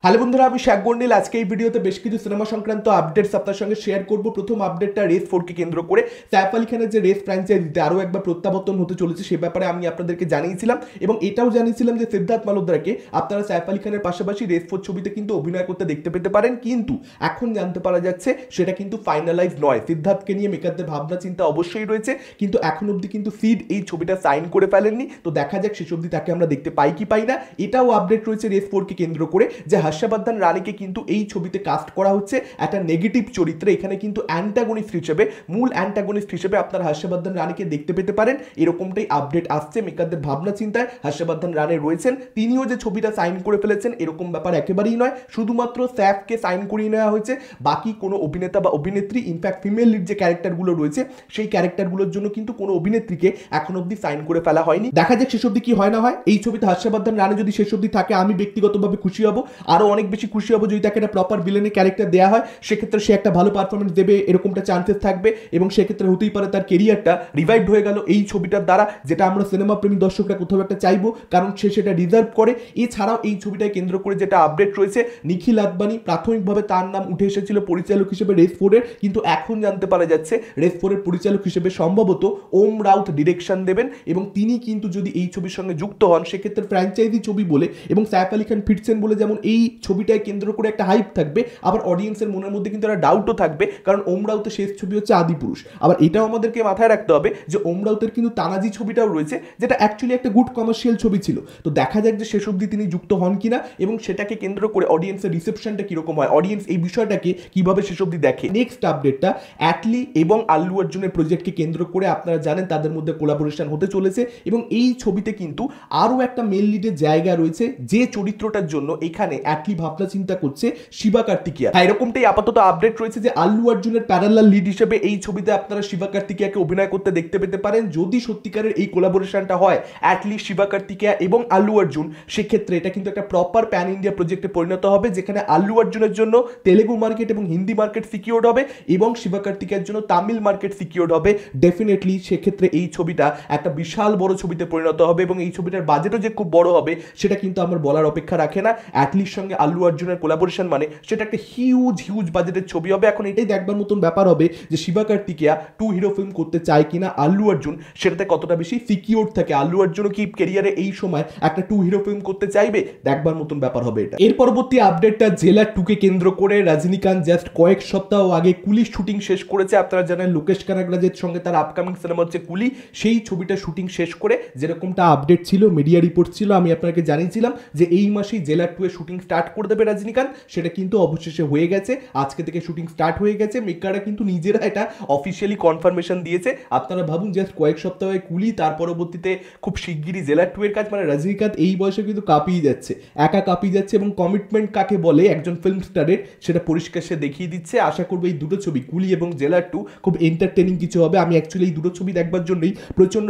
Hello বন্ধুরা, আমি শেখ গন্ডিল। আজকে এই ভিডিওতে বেশ কিছু সিনেমা সংক্রান্ত আপডেটস আপনার সঙ্গে শেয়ার করব। প্রথম আপডেটটা রেস 4 কে কেন্দ্র করে সাইফ আলী খানের যে রেস ফ্র্যাঞ্চাইজিতে আরও একবার প্রত্যাবর্তন হতে চলেছে সে ব্যাপারে আমি আপনাদেরকে জানিয়েছিলাম এবং এটাও জানিয়েছিলাম যে সিদ্ধার্থ মালহোত্রাকে আপনারা সাইফ আলী খানের পাশাপাশি রেস 4 ছবিতে কিন্তু অভিনয় করতে দেখতে পেতে পারেন। কিন্তু এখন জানতে পারা যাচ্ছে সেটা কিন্তু ফাইনালাইজ নয়। সিদ্ধার্থকে নিয়ে মেকারদের ভাবনা চিন্তা অবশ্যই রয়েছে, কিন্তু এখন অবধি কিন্তু সিড এই ছবিটা সাইন করে ফেলেননি। তো দেখা যাক শেষ অবধি তাকে আমরা দেখতে পাই কি পাই না। এটাও আপডেট রয়েছে রেস 4 কে কেন্দ্র করে যে হর্ষবর্ধন রানীকে কিন্তু এই ছবিতে কাস্ট করা হচ্ছে একটা নেগেটিভ চরিত্রে। এখানে কিন্তু অ্যান্টাগনিস্ট হিসেবে, মূল অ্যান্টাগনিস্ট হিসেবে আপনারা হর্ষবর্ধন রানীকে দেখতে পেতে পারেন। এরকমটাই আপডেট আসছে। মেকারদের ভাবনা চিন্তায় হর্ষবর্ধন রানী রয়েছেন, তিনিও যে ছবিটা সাইন করে ফেলেছেন এরকম ব্যাপার একেবারেই নয়। শুধুমাত্র স্যাফকে সাইন করিয়ে নেওয়া হয়েছে, বাকি কোনো অভিনেতা বা অভিনেত্রী, ইনফ্যাক্ট ফিমেল লিড যে ক্যারেক্টারগুলো রয়েছে সেই ক্যারেক্টারগুলোর জন্য কিন্তু কোনো অভিনেত্রীকে এখন অবধি সাইন করে ফেলা হয়নি। দেখা যাক শেষ অবধি কি হয় না হয়। এই ছবিতে হর্ষবর্ধন রানী যদি শেষ অবধি থাকে আমি ব্যক্তিগতভাবে খুশি হব, আরো অনেক বেশি খুশি হব যদি তাকে একটা প্রপার ভিলেনের ক্যারেক্টার দেওয়া হয়। সেক্ষেত্রে সে একটা ভালো পারফরমেন্স দেবে, এরকমটা চান্সেস থাকবে এবং সেক্ষেত্রে হতেই পারে তার কেরিয়ারটা রিভাইভড হয়ে গেল এই ছবিটার দ্বারা, যেটা আমরা সিনেমা প্রেমী দর্শকরা কোথাও একটা চাইবো, কারণ সে সেটা ডিজার্ভ করে। এছাড়াও এই ছবিটাকে কেন্দ্র করে যেটা আপডেট রয়েছে, নিখিল আদবানি, প্রাথমিকভাবে তার নাম উঠে এসেছিল পরিচালক হিসেবে রেস 4 এর, কিন্তু এখন জানতে পারা যাচ্ছে রেস 4 এর পরিচালক হিসেবে সম্ভবত ওম রাউত ডিরেকশন দেবেন এবং তিনি কিন্তু যদি এই ছবির সঙ্গে যুক্ত হন সেক্ষেত্রে ফ্র্যাঞ্চাইজি ছবি বলে এবং সাইফ আলী খান ফিরছেন বলে যেমন এই ছবিটাকে কেন্দ্র করে একটা হাইপ থাকবে, আবার অডিয়েন্সের মনের মধ্যে কিন্তু একটা ডাউটও থাকবে, কারণ ওম রাউতের শেষ ছবি হচ্ছে আদিপুরুষ। আবার এটাও আমাদেরকে মাথায় রাখতে হবে যে ওম রাউতের কিন্তু তানাজি ছবিটাও রয়েছে, যেটা অ্যাকচুয়ালি একটা গুড কমার্শিয়াল ছবি ছিল। তো দেখা যাক যে শেষ অবধি তিনি যুক্ত হন কিনা এবং সেটাকে কেন্দ্র করে অডিয়েন্সের রিসেপশনটা কিরকম হয়, অডিয়েন্স এই বিষয়টাকে কিভাবে শেষ অবধি দেখে। নেক্সট আপডেটটা অ্যাটলি এবং আল্লু অর্জুনের প্রজেক্টকে কেন্দ্র করে আপনারা জানেন তাদের মধ্যে কোলাবোরেশন হতে চলেছে এবং এই ছবিতে কিন্তু আরও একটা মেল লিডের জায়গা রয়েছে যে চরিত্রটার জন্য এখানে অ্যাটলি ভাবনা চিন্তা করছে শিবা কার্তিকেয়া। এরকমটাই আপাতত আপডেট রয়েছে যে আল্লু অর্জুনের প্যারালাল লিড হিসেবে এই ছবিতে আপনারা শিবা কার্তিকেয়াকে অভিনয় করতে দেখতে পেতে পারেন। যদি সত্যিকারের এই কোলাবোরেশনটা হয় অ্যাটলি, শিবা কার্তিকেয়া এবং আল্লু অর্জুন, সেক্ষেত্রে এটা কিন্তু একটা প্রপার প্যান ইন্ডিয়া প্রজেক্টে পরিণত হবে, যেখানে আল্লু অর্জুনের জন্য তেলেগু মার্কেট এবং হিন্দি মার্কেট সিকিউরড হবে এবং শিবা কার্তিকেয়ার জন্য তামিল মার্কেট সিকিউরড হবে। ডেফিনেটলি সেক্ষেত্রে এই ছবিটা একটা বিশাল বড় ছবিতে পরিণত হবে এবং এই ছবিটার বাজেটও যে খুব বড় হবে সেটা কিন্তু আমার বলার অপেক্ষা রাখে না। অ্যাটলির সঙ্গে আল্লু অর্জুনের কোলাবোরেশন মানে সেটা একটা হিউজ বাজেটের ছবি হবে। এখন এটাই দেখবার মতন ব্যাপার হবে যে শিবা কার্তিকেয়া 2 হিরো ফিল্ম করতে চায় কিনা, আল্লু অর্জুন সেটাতে কতটা বেশি সিকিউর থাকে, আল্লু অর্জুনও কি ক্যারিয়ারে এই সময় একটা 2 হিরো ফিল্ম করতে চাইবে, দেখবার মতন ব্যাপার হবে এটা। এর পরবর্তী আপডেটটা জেলার 2 কে কেন্দ্র করে রজনীকান্ত জাস্ট কয়েক সপ্তাহ আগে কুলি শুটিং শেষ করেছে। আপনারা জানেন লোকেশ কানাগরাজের সঙ্গে তার আপকামিং সিনেমা হচ্ছে কুলি, সেই ছবিটা শুটিং শেষ করে যেরকমটা আপডেট ছিল, মিডিয়া রিপোর্ট ছিল, আমি আপনাকে জানিয়েছিলাম যে এই মাসেই জেলার 2 এর শুটিং স্টার্ট করে দেবে রজনীকান্ত। সেটা কিন্তু অবশেষে হয়ে গেছে, আজকে থেকে শুটিং স্টার্ট হয়ে গেছে। মেকাররা কিন্তু নিজেরা এটা অফিসিয়ালি কনফার্মেশন দিয়েছে। আপনারা ভাবুন জাস্ট কয়েক সপ্তাহে কুলি, তার পরবর্তীতে খুব শিগগিরই জেলার 2 এর কাজ, মানে রজনীকান্ত এই বয়সে কিন্তু কাঁপিয়ে যাচ্ছে, একা কাঁপিয়ে যাচ্ছে এবং কমিটমেন্ট কাকে বলে একজন ফিল্ম স্টারের সেটা পরিষ্কার সে দেখিয়ে দিচ্ছে। আশা করবো এই দুটো ছবি কুলি এবং জেলার 2 খুব এন্টারটেনিং কিছু হবে। আমি অ্যাকচুয়ালি এই দুটো ছবি দেখবার জন্যই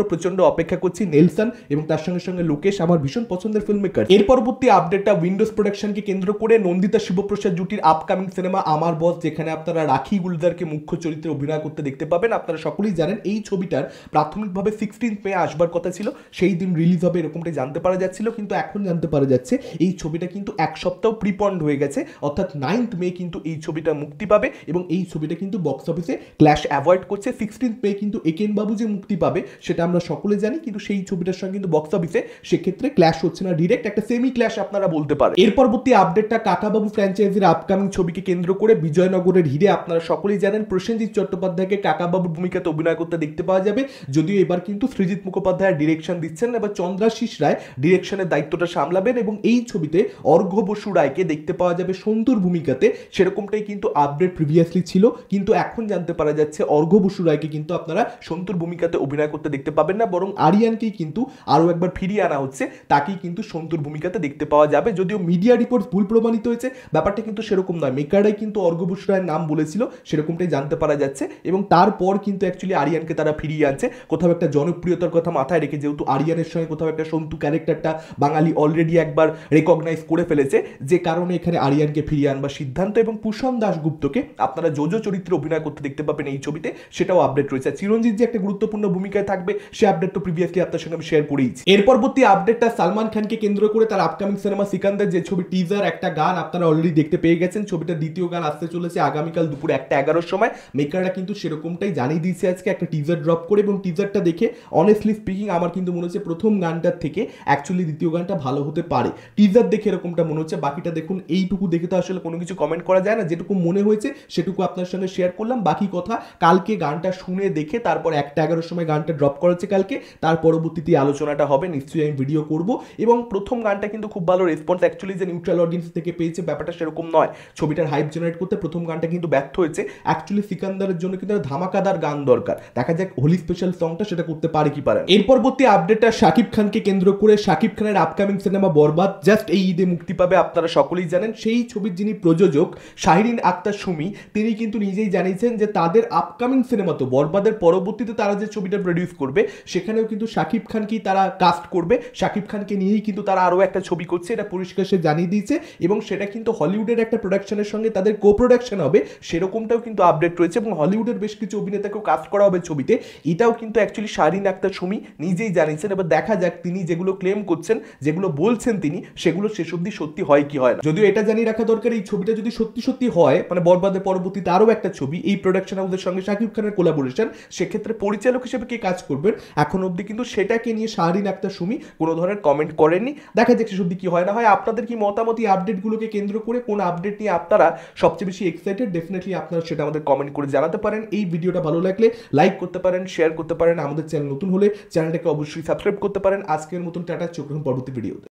প্রচন্ড অপেক্ষা করছি। নেলসন এবং তার সঙ্গে লোকেশ আমার ভীষণ পছন্দের ফিল্ম মেকার। এর পরবর্তী আপডেটটা উইন্ডোজ প্রোডাকশনকে কেন্দ্র করে নন্দিতা শিবপ্রসাদ জুটির আপকামিং সিনেমা আমার বস, যেখানে আপনারা রাখি গুলজারকে মুখ্য চরিত্রে অভিনয় করতে দেখতে পাবেন। আপনারা সকলেই জানেন এই ছবিটার প্রাথমিকভাবে 16 মে আসবার কথা ছিল, সেই দিন রিলিজ হবে এরকমটাই জানতে পারা যাচ্ছিল, কিন্তু এখন জানতে পারা যাচ্ছে এই ছবিটা কিন্তু এক সপ্তাহ প্রিপন্ড হয়ে গেছে, অর্থাৎ 9 মে কিন্তু এই ছবিটা মুক্তি পাবে এবং এই ছবিটা কিন্তু বক্স অফিসে ক্ল্যাশ অ্যাভয়েড করছে। 16 মে কিন্তু একেন বাবু যে মুক্তি পাবে সেটা আমরা সকলে জানি, কিন্তু সেই ছবিটার সঙ্গে কিন্তু বক্স অফিসে সেক্ষেত্রে ক্ল্যাশ হচ্ছে না, ডিরেক্ট একটা সেমি ক্ল্যাশ আপনারা বলতে পারেন। এর পরবর্তী আপডেটটা কাকাবাবু ফ্র্যাঞ্চাইজির আপকামিং ছবিকে কেন্দ্র করে বিজয়নগরের হিরে আপনারা সকলেই জানেন প্রসেনজিৎ চট্টোপাধ্যায়কে কাকাবাবুর ভূমিকাতে অভিনয় করতে দেখতে পাওয়া যাবে। যদিও এবার কিন্তু সৃজিত মুখোপাধ্যায় ডিরেকশন দিচ্ছেন, এবার চন্দ্রাশিস রায় ডিরেকশনের দায়িত্বটা সামলাবেন এবং এই ছবিতে অর্ঘ্য বসু রায়কে দেখতে পাওয়া যাবে সন্তুর ভূমিকাতে। সেরকমটাই কিন্তু আপডেট প্রিভিয়াসলি ছিল, কিন্তু এখন জানতে পারা যাচ্ছে অর্ঘ্য বসু রায়কে কিন্তু আপনারা সন্তুর ভূমিকাতে অভিনয় করতে দেখতে পাবেন না, বরং আরিয়ানকেই কিন্তু আরও একবার ফিরিয়ে আনা হচ্ছে, তাকেই কিন্তু সন্তুর ভূমিকাতে দেখতে পাওয়া যাবে। যদিও মিডিয়া রিপোর্ট ভুল প্রমাণিত হয়েছে, ব্যাপারটা কিন্তু সেরকম নয়, মেকাররাই কিন্তু অর্ঘ্য বসু রায়ের নাম বলেছিল, সেরকমটাই জানতে পারা যাচ্ছে এবং তারপর কিন্তু অ্যাকচুয়ালি আরিয়ানকে তারা ফিরিয়ে আনছে কোথাও একটা জনপ্রিয়তার কথা মাথায় রেখে, যেহেতু আরিয়ানের সঙ্গে কোথাও একটা সন্তু ক্যারেক্টারটা বাঙালি অলরেডি একবার রেকগনাইজ করে ফেলেছে, যে কারণে এখানে আরিয়ানকে ফিরিয়ে আনবার সিদ্ধান্ত। এবং কুষণ দাশগুপ্তকে আপনারা জোজো চরিত্রে অভিনয় করতে দেখতে পাবেন এই ছবিতে, সেটাও আপডেট রয়েছে। চিরঞ্জিত যে একটা গুরুত্বপূর্ণ ভূমিকায় থাকবে সে আপডেট তো প্রিভিয়াসলি আপনার সঙ্গে আমি শেয়ার করেইছি। এর পরবর্তী আপডেটটা সালমান খানকে কেন্দ্র করে তার আপকামিং সিনেমা সিকান্দার, যে ছবি টিজার টিজার, একটা গান আপনারা অলরেডি দেখতে পেয়ে গেছেন। ছবিটা দ্বিতীয় গান আসতে চলেছে আগামীকাল দুপুর 1:11 সময়। মেকাররা কিন্তু সেরকমটাই জানিয়ে দিয়েছে আজকে একটা টিজার ড্রপ করে, এবং টিজারটা দেখে অনেস্টলি স্পিকিং আমার কিন্তু মনে হচ্ছে প্রথম গানটার থেকে অ্যাকচুয়ালি দ্বিতীয় গানটা ভালো হতে পারে। টিজার দেখে এরকমটা মনে হচ্ছে। বাকিটা দেখুন, এইটুকু দেখে তো আসলে কোনো কিছু কমেন্ট করা যায় না। যেটুকু মনে হয়েছে সেটুকু আপনার সঙ্গে শেয়ার করলাম। বাকি কথা কালকে গানটা শুনে দেখে তারপর 1:11 সময় গানটা ড্রপ করা হচ্ছে কালকে, তার পরবর্তীতে আলোচনাটা হবে, নিশ্চয়ই আমি ভিডিও করব। এবং প্রথম গানটা কিন্তু খুব ভালো রেসপন্স অ্যাকচুয়ালি যে নিউট্রাল অডিয়েন্স থেকে পেয়েছে ব্যাপারটা সেরকম নয়। ছবিটার হাইপ জেনারেট করতে প্রথম গানটা কিন্তু ব্যর্থ হয়েছে। অ্যাকচুয়ালি সিকান্দারের জন্য কিন্তু ধামাকাদার গান দরকার। দেখা যাক হোলি স্পেশাল সংটা সেটা করতে পারে কি পারে। এর পরবর্তী আপডেটটা শাকিব খানকে কেন্দ্র করে। শাকিব খানের আপকামিং সিনেমা বরবাদ জাস্ট এই ঈদে মুক্তি পাবে, আপনারা সকলেই জানেন। সেই ছবির যিনি প্রযোজক শাহরিন আক্তার সুমি, তিনি কিন্তু নিজেই জানিয়েছেন যে তাদের আপকামিং সিনেমা তো বরবাদের পরবর্তীতে তারা যে ছবিটা প্রডিউস করবে সেখানেও কিন্তু শাকিব খানকেই তারা কাস্ট করবে। শাকিব খানকে নিয়েই কিন্তু তারা আরও একটা ছবি করছে, এটা পরিষ্কার সে জানিয়ে দিয়েছে। এবং সেটা কিন্তু হলিউডের একটা প্রোডাকশনের সঙ্গে তাদের কো প্রোডাকশন হবে, সেরকমটাও কিন্তু আপডেট রয়েছে। এবং হলিউডের বেশ কিছু অভিনেতাকেও কাস্ট করা হবে ছবিতে, এটাও কিন্তু অ্যাকচুয়ালি শাহরিন আক্তার সুমি নিজেই জানিয়েছেন। এবার দেখা যাক তিনি যেগুলো ক্লেম করছেন, যেগুলো বলছেন তিনি, সেগুলো শেষ অবধি সত্যি হয় কি হয় না। যদিও এটা জানিয়ে রাখা দরকার, এই ছবিটা যদি সত্যি সত্যি হয়, মানে বরবাদের পরবর্তীতে আরও একটা ছবি এই প্রোডাকশন হাউসের সঙ্গে শাকিব খানের কোলাবোরেশন, সেক্ষেত্রে পরিচালক হিসেবে কে কাজ করবেন এখন অবধি কিন্তু সেটাকে নিয়ে শাহরিন আক্তার সুমি কোনো ধরনের কমেন্ট করেননি। দেখা যাক শেষ অবধি কি হয় না হয়। আপনাদের কি মতামত এই আপডেটগুলোকে কেন্দ্র করে? কোন আপডেট নিয়ে আপনারা সবচেয়ে বেশি এক্সাইটেড? ডেফিনেটলি আপনারা সেটা আমাদের কমেন্ট করে জানাতে পারেন। এই ভিডিওটা ভালো লাগলে লাইক করতে পারেন, শেয়ার করতে পারেন। আমাদের চ্যানেল নতুন হলে চ্যানেলটাকে অবশ্যই সাবস্ক্রাইব করতে পারেন। আজকের মতন টাটা, চোখ রাখুন পরবর্তী ভিডিওতে।